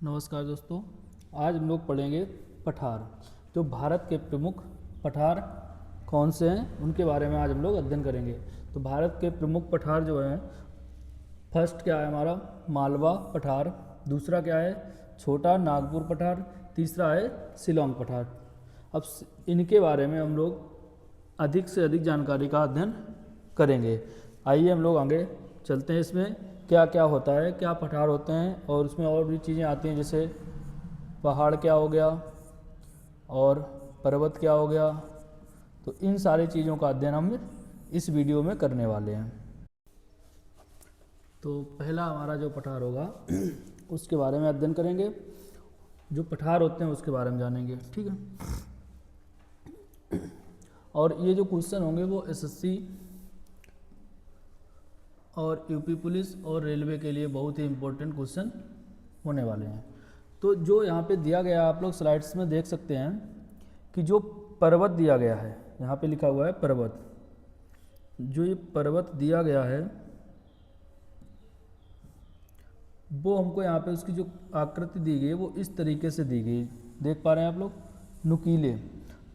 नमस्कार दोस्तों, आज हम लोग पढ़ेंगे पठार। जो भारत के प्रमुख पठार कौन से हैं उनके बारे में आज हम लोग अध्ययन करेंगे। तो भारत के प्रमुख पठार जो हैं, फर्स्ट क्या है हमारा मालवा पठार, दूसरा क्या है छोटा नागपुर पठार, तीसरा है शिलोंग पठार। अब इनके बारे में हम लोग अधिक से अधिक जानकारी का अध्ययन करेंगे। आइए हम लोग आगे चलते हैं। इसमें क्या क्या होता है, क्या पठार होते हैं, और उसमें और भी चीज़ें आती हैं, जैसे पहाड़ क्या हो गया और पर्वत क्या हो गया। तो इन सारी चीज़ों का अध्ययन हम इस वीडियो में करने वाले हैं। तो पहला हमारा जो पठार होगा उसके बारे में अध्ययन करेंगे। जो पठार होते हैं उसके बारे में जानेंगे, ठीक है। और ये जो क्वेश्चन होंगे वो एसएससी और यूपी पुलिस और रेलवे के लिए बहुत ही इम्पोर्टेंट क्वेश्चन होने वाले हैं। तो जो यहाँ पे दिया गया आप लोग स्लाइड्स में देख सकते हैं कि जो पर्वत दिया गया है, यहाँ पे लिखा हुआ है पर्वत। जो ये पर्वत दिया गया है वो हमको यहाँ पे उसकी जो आकृति दी गई है वो इस तरीके से दी गई, देख पा रहे हैं आप लोग। नुकीले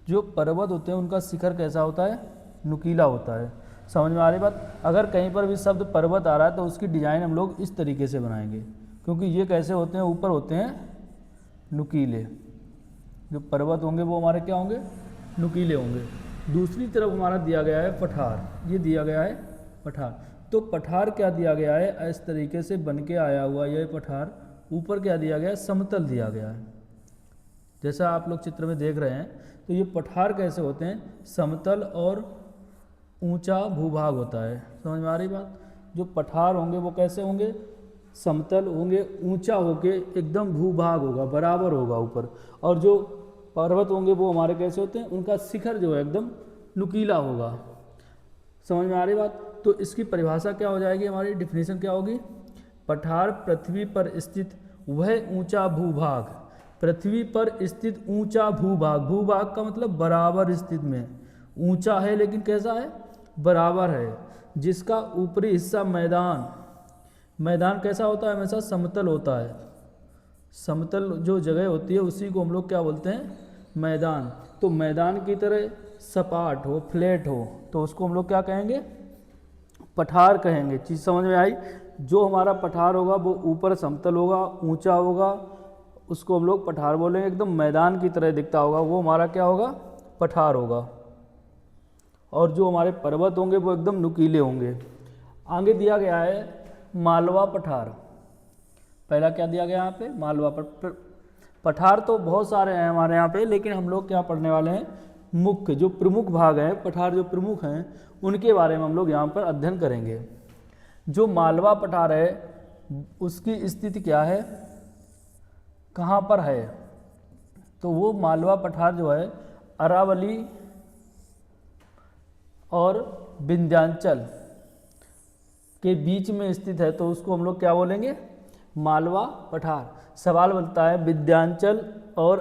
जो पर्वत होते हैं उनका शिखर कैसा होता है, नुकीला होता है। समझ में आ रही बात। अगर कहीं पर भी शब्द पर्वत आ रहा है तो उसकी डिज़ाइन हम लोग इस तरीके से बनाएंगे, क्योंकि ये कैसे होते हैं, ऊपर होते हैं नुकीले। जो पर्वत होंगे वो हमारे क्या होंगे, नुकीले होंगे। दूसरी तरफ हमारा दिया गया है पठार, ये दिया गया है पठार। तो पठार क्या दिया गया है, इस तरीके से बन के आया हुआ यह पठार। ऊपर क्या दिया गया है, समतल दिया गया है, जैसा आप लोग चित्र में देख रहे हैं। तो ये पठार कैसे होते हैं, समतल और ऊंचा भूभाग होता है। समझ में आ रही बात। जो पठार होंगे वो कैसे होंगे, समतल होंगे, ऊंचा होके एकदम भूभाग होगा, बराबर होगा ऊपर। और जो पर्वत होंगे वो हमारे कैसे होते हैं, उनका शिखर जो है एकदम नुकीला होगा। समझ में आ रही बात। तो इसकी परिभाषा क्या हो जाएगी, हमारी डिफिनेशन क्या होगी, पठार पृथ्वी पर स्थित वह ऊंचा भूभाग, पृथ्वी पर स्थित ऊंचा भूभाग। भूभाग का मतलब बराबर स्थित में, ऊंचा है लेकिन कैसा है, बराबर है, जिसका ऊपरी हिस्सा मैदान, मैदान कैसा होता है, हमेशा समतल होता है। समतल जो जगह होती है उसी को हम लोग क्या बोलते हैं, मैदान। तो मैदान की तरह सपाट हो, फ्लैट हो, तो उसको हम लोग क्या कहेंगे, पठार कहेंगे। चीज़ समझ में आई। जो हमारा पठार होगा वो ऊपर समतल होगा, ऊंचा होगा, उसको हम लोग पठार बोलेंगे। एकदम मैदान की तरह दिखता होगा वो हमारा क्या होगा, पठार होगा। और जो हमारे पर्वत होंगे वो एकदम नुकीले होंगे। आगे दिया गया है मालवा पठार। पहला क्या दिया गया यहाँ पे, मालवा पठार। तो बहुत सारे हैं हमारे यहाँ पे, लेकिन हम लोग क्या पढ़ने वाले हैं, मुख्य जो प्रमुख भाग हैं, पठार जो प्रमुख हैं उनके बारे में हम लोग यहाँ पर अध्ययन करेंगे। जो मालवा पठार है उसकी स्थिति क्या है, कहाँ पर है, तो वो मालवा पठार जो है अरावली और विंध्याचल के बीच में स्थित है। तो उसको हम लोग क्या बोलेंगे, मालवा पठार। सवाल बनता है विंध्याचल और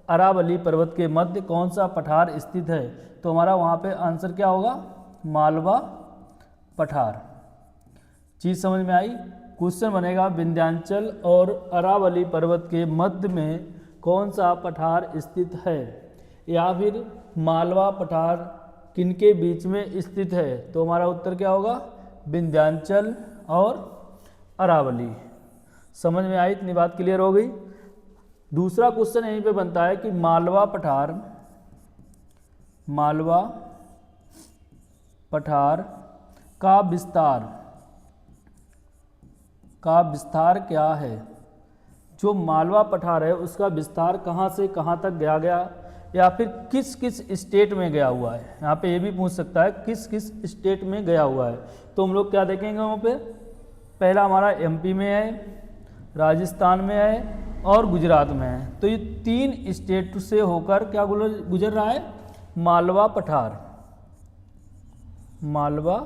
अरावली पर्वत के मध्य कौन सा पठार स्थित है, तो हमारा वहाँ पे आंसर क्या होगा, मालवा पठार। चीज़ समझ में आई। क्वेश्चन बनेगा विंध्याचल और अरावली पर्वत के मध्य में कौन सा पठार स्थित है, या फिर मालवा पठार किनके बीच में स्थित है, तो हमारा उत्तर क्या होगा, विंध्याचल और अरावली। समझ में आई, इतनी बात क्लियर हो गई। दूसरा क्वेश्चन यहीं पे बनता है कि मालवा पठार, मालवा पठार का विस्तार क्या है। जो मालवा पठार है उसका विस्तार कहाँ से कहाँ तक गया या फिर किस किस स्टेट में गया हुआ है। यहाँ पे ये भी पूछ सकता है किस किस स्टेट में गया हुआ है। तो हम लोग क्या देखेंगे वहाँ पे, पहला हमारा एमपी में है, राजस्थान में है और गुजरात में है। तो ये तीन स्टेट से होकर क्या गुजर रहा है, मालवा पठार, मालवा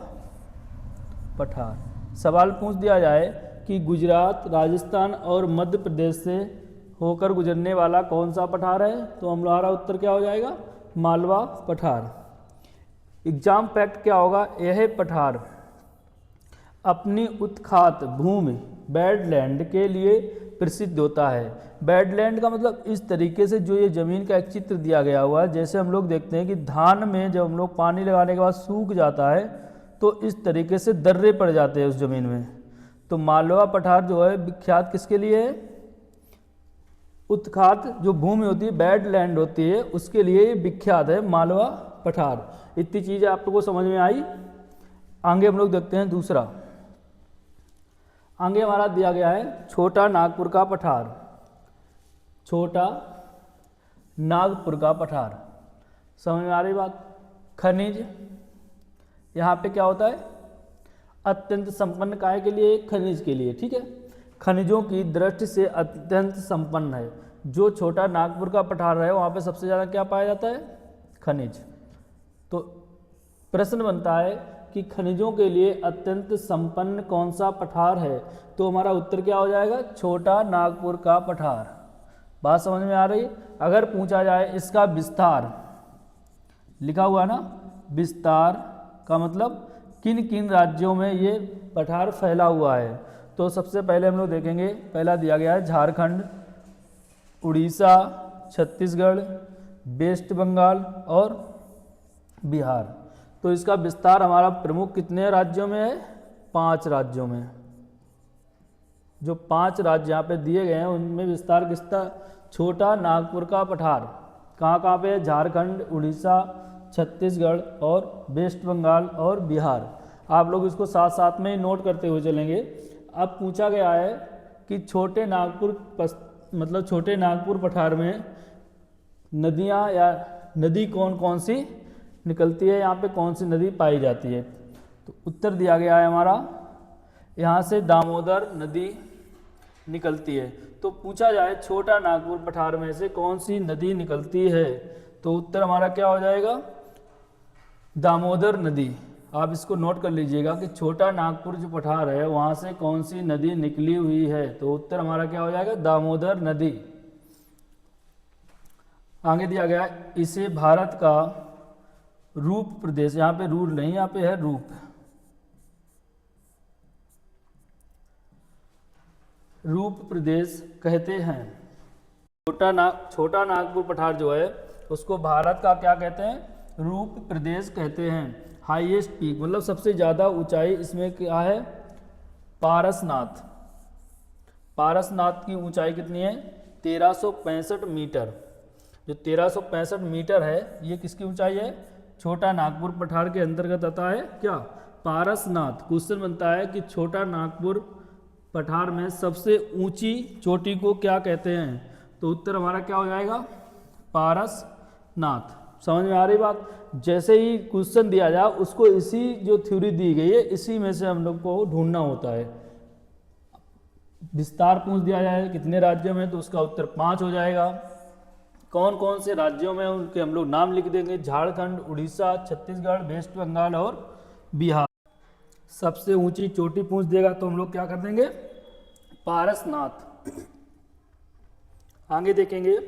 पठार। सवाल पूछ दिया जाए कि गुजरात, राजस्थान और मध्य प्रदेश से होकर गुजरने वाला कौन सा पठार है, तो हमारा उत्तर क्या हो जाएगा, मालवा पठार। एग्जाम फैक्ट क्या होगा, यह पठार अपनी उत्खात भूमि वेटलैंड के लिए प्रसिद्ध होता है। वेटलैंड का मतलब इस तरीके से जो ये ज़मीन का एक चित्र दिया गया हुआ है, जैसे हम लोग देखते हैं कि धान में जब हम लोग पानी लगाने के बाद सूख जाता है तो इस तरीके से दर्रे पड़ जाते हैं उस ज़मीन में। तो मालवा पठार जो है विख्यात किसके लिए है? उत्खात जो भूमि होती है, वेटलैंड होती है, उसके लिए ये विख्यात है मालवा पठार। इतनी चीज़ें आप लोगों को समझ में आई। आगे हम लोग देखते हैं दूसरा। आगे हमारा दिया गया है छोटा नागपुर का पठार। छोटा नागपुर का पठार, समझ में आ रही बात? खनिज, यहाँ पे क्या होता है? अत्यंत संपन्न काय के लिए? खनिज के लिए, ठीक है। खनिजों की दृष्टि से अत्यंत संपन्न है। जो छोटा नागपुर का पठार है वहाँ पे सबसे ज़्यादा क्या पाया जाता है? खनिज। तो प्रश्न बनता है कि खनिजों के लिए अत्यंत संपन्न कौन सा पठार है? तो हमारा उत्तर क्या हो जाएगा? छोटा नागपुर का पठार। बात समझ में आ रही? अगर पूछा जाए इसका विस्तार, लिखा हुआ ना विस्तार का मतलब किन किन राज्यों में ये पठार फैला हुआ है, तो सबसे पहले हम लोग देखेंगे। पहला दिया गया है झारखंड, उड़ीसा, छत्तीसगढ़, वेस्ट बंगाल और बिहार। तो इसका विस्तार हमारा प्रमुख कितने राज्यों में है? 5 राज्यों में। जो 5 राज्य यहाँ पे दिए गए हैं उनमें विस्तार किसका? छोटा नागपुर का पठार कहाँ कहाँ पे है? झारखंड, उड़ीसा, छत्तीसगढ़ और वेस्ट बंगाल और बिहार। आप लोग इसको साथ साथ में ही नोट करते हुए चलेंगे। अब पूछा गया है कि छोटे नागपुर पठार में नदियाँ या नदी कौन कौन सी निकलती है, यहाँ पे कौन सी नदी पाई जाती है? तो उत्तर दिया गया है हमारा, यहाँ से दामोदर नदी निकलती है। तो पूछा जाए छोटा नागपुर पठार में से कौन सी नदी निकलती है, तो उत्तर हमारा क्या हो जाएगा? दामोदर नदी। आप इसको नोट कर लीजिएगा कि छोटा नागपुर जो पठार है वहाँ से कौन सी नदी निकली हुई है, तो उत्तर हमारा क्या हो जाएगा? दामोदर नदी। आगे दिया गया है इसे भारत का रूप प्रदेश, यहाँ पे रूल नहीं, यहाँ पे है रूप, रूप प्रदेश कहते हैं। छोटा नागपुर पठार जो है उसको भारत का क्या कहते हैं? रूप प्रदेश कहते हैं। हाईएस्ट पीक मतलब सबसे ज़्यादा ऊंचाई इसमें क्या है? पारसनाथ। पारसनाथ की ऊंचाई कितनी है? 1365 मीटर। जो 1365 मीटर है ये किसकी ऊंचाई है? छोटा नागपुर पठार के अंतर्गत आता है क्या? पारसनाथ। क्वेश्चन बनता है कि छोटा नागपुर पठार में सबसे ऊंची चोटी को क्या कहते हैं, तो उत्तर हमारा क्या हो जाएगा? पारसनाथ। समझ में आ रही बात? जैसे ही क्वेश्चन दिया जाए उसको इसी जो थ्योरी दी गई है इसी में से हम लोग को ढूंढना होता है। विस्तार पूछ दिया जाए कितने राज्यों में, तो उसका उत्तर 5 हो जाएगा। कौन कौन से राज्यों में उनके हम लोग नाम लिख देंगे? झारखंड, उड़ीसा, छत्तीसगढ़, वेस्ट बंगाल और बिहार। सबसे ऊंची चोटी पूछ देगा तो हम लोग क्या कर देंगे? पारसनाथ। आगे देखेंगे,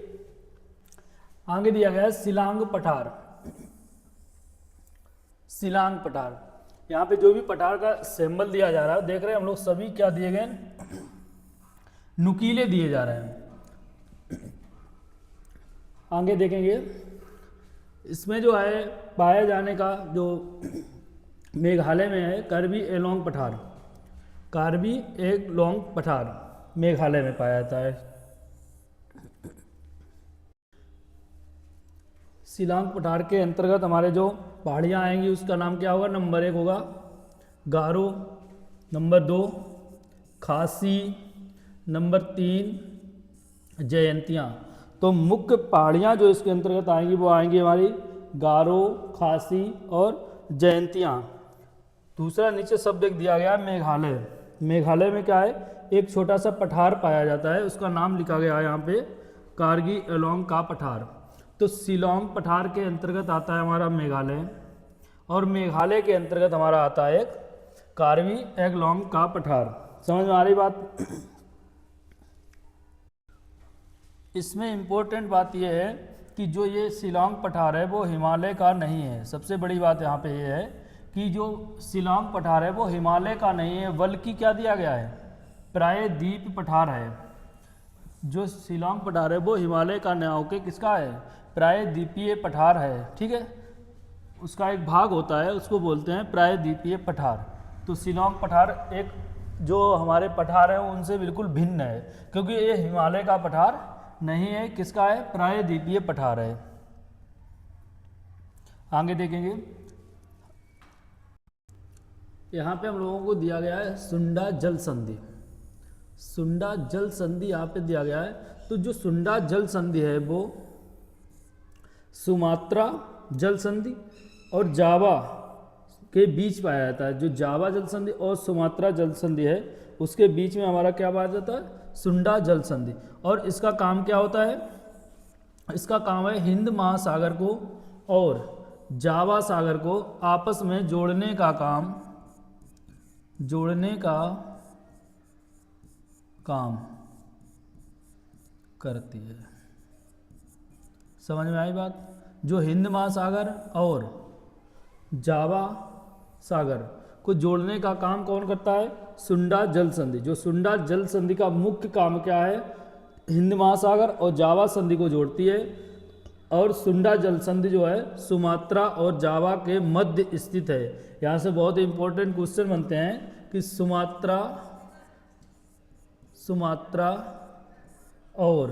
आगे दिया गया है शिलांग पठार। शिलांग पठार, यहाँ पे जो भी पठार का सिंबल दिया जा रहा है देख रहे हैं हम लोग, सभी क्या दिए गए? नुकीले दिए जा रहे हैं। आगे देखेंगे, इसमें जो है पाए जाने का जो मेघालय में है कार्बी एंगलोंग पठार। कार्बी एंगलोंग पठार मेघालय में पाया जाता है। शिलांग पठार के अंतर्गत हमारे जो पहाड़ियाँ आएंगी उसका नाम क्या होगा? नंबर 1 होगा गारो, नंबर 2 खासी, नंबर 3 जयंतियाँ। तो मुख्य पहाड़ियाँ जो इसके अंतर्गत आएंगी वो आएंगी हमारी गारो, खासी और जयंतियाँ। दूसरा नीचे शब्द एक दिया गया मेघालय। मेघालय में क्या है? एक छोटा सा पठार पाया जाता है, उसका नाम लिखा गया है यहाँ पे कार्बी एंगलोंग का पठार। तो शिलांग पठार के अंतर्गत आता है हमारा मेघालय, और मेघालय के अंतर्गत हमारा आता है एक कार्बी एंगलोंग का पठार। समझ में आ रही बात? इसमें इम्पोर्टेंट बात यह है कि जो ये शिलांग पठार है वो हिमालय का नहीं है। सबसे बड़ी बात यहाँ पे ये है कि जो शिलांग पठार है वो हिमालय का नहीं है, बल्कि क्या दिया गया है? प्रायद्वीप पठार है। जो शिलांग पठार है वो हिमालय का नाव के किसका है, प्रायद्वीपीय पठार है, ठीक है, उसका एक भाग होता है, उसको बोलते हैं प्रायद्वीपीय पठार। तो शिलांग पठार एक जो हमारे पठार हैं उनसे बिल्कुल भिन्न है, क्योंकि ये हिमालय का पठार नहीं है, किसका है, प्रायद्वीपीय पठार है। आगे देखेंगे, यहाँ पे हम लोगों को दिया गया है सुंडा जल संधि। सुंडा जल संधि यहाँ पे दिया गया है। तो जो सुंडा जल संधि है वो सुमात्रा जल संधि और जावा के बीच पाया जाता है। जो जावा जल संधि और सुमात्रा जल संधि है उसके बीच में हमारा क्या पाया जाता है, सुंडा जल संधि। और इसका काम क्या होता है, इसका काम है हिंद महासागर को और जावा सागर को आपस में जोड़ने का काम करती है। समझ में आई बात? जो हिंद महासागर और जावा सागर को जोड़ने का काम कौन करता है, सुंडा जल संधि। जो सुंडा जल संधि का मुख्य काम क्या है, हिंद महासागर और जावा संधि को जोड़ती है। और सुंडा जल संधि जो है सुमात्रा और जावा के मध्य स्थित है। यहाँ से बहुत इंपॉर्टेंट क्वेश्चन बनते हैं कि सुमात्रा और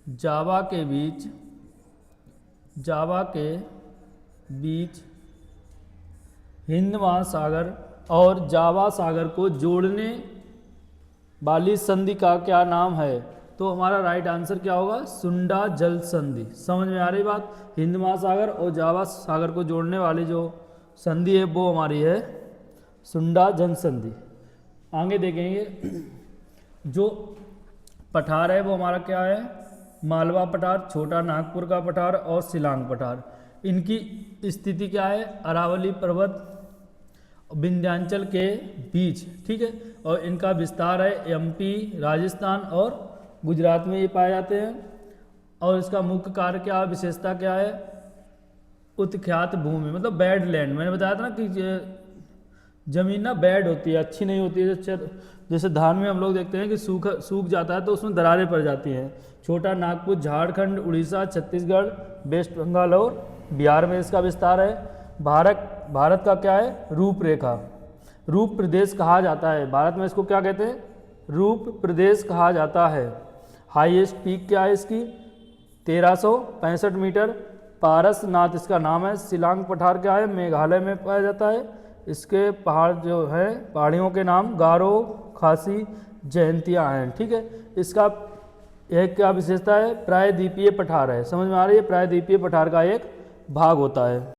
जावा के बीच हिंद महासागर और जावा सागर को जोड़ने वाली संधि का क्या नाम है? तो हमारा राइट आंसर क्या होगा, सुंडा जल संधि। समझ में आ रही बात? हिंद महासागर और जावा सागर को जोड़ने वाली जो संधि है वो हमारी है सुंडा जल संधि। आगे देखेंगे, जो पठार है वो हमारा क्या है, मालवा पठार, छोटा नागपुर का पठार और शिलांग पठार। इनकी स्थिति क्या है, अरावली पर्वत विंध्याचल के बीच, ठीक है। और इनका विस्तार है एमपी, राजस्थान और गुजरात में ये पाए जाते हैं। और इसका मुख्य कार्य क्या, विशेषता क्या है, उत्ख्यात भूमि मतलब बैड लैंड। मैंने बताया था ना कि जमीन ना बैड होती है, अच्छी नहीं होती है। जैसे धान में हम लोग देखते हैं कि सूख जाता है तो उसमें दरारें पड़ जाती हैं। छोटा नागपुर झारखंड, उड़ीसा, छत्तीसगढ़, वेस्ट बंगाल और बिहार में इसका विस्तार है। भारत का क्या है, रूपरेखा, रूप प्रदेश कहा जाता है। भारत में इसको क्या कहते हैं, रूप प्रदेश कहा जाता है। हाईएस्ट पीक क्या है इसकी, 1365 मीटर। पारसनाथ इसका नाम है। शिलांग पठार क्या है, मेघालय में पाया जाता है। इसके पहाड़ जो है, पहाड़ियों के नाम गारो, खासी, जयंतिया हैं, ठीक है। इसका एक क्या विशेषता है, प्रायद्वीपीय पठार है। समझ में आ रही है, प्रायद्वीपीय पठार का एक भाग होता है।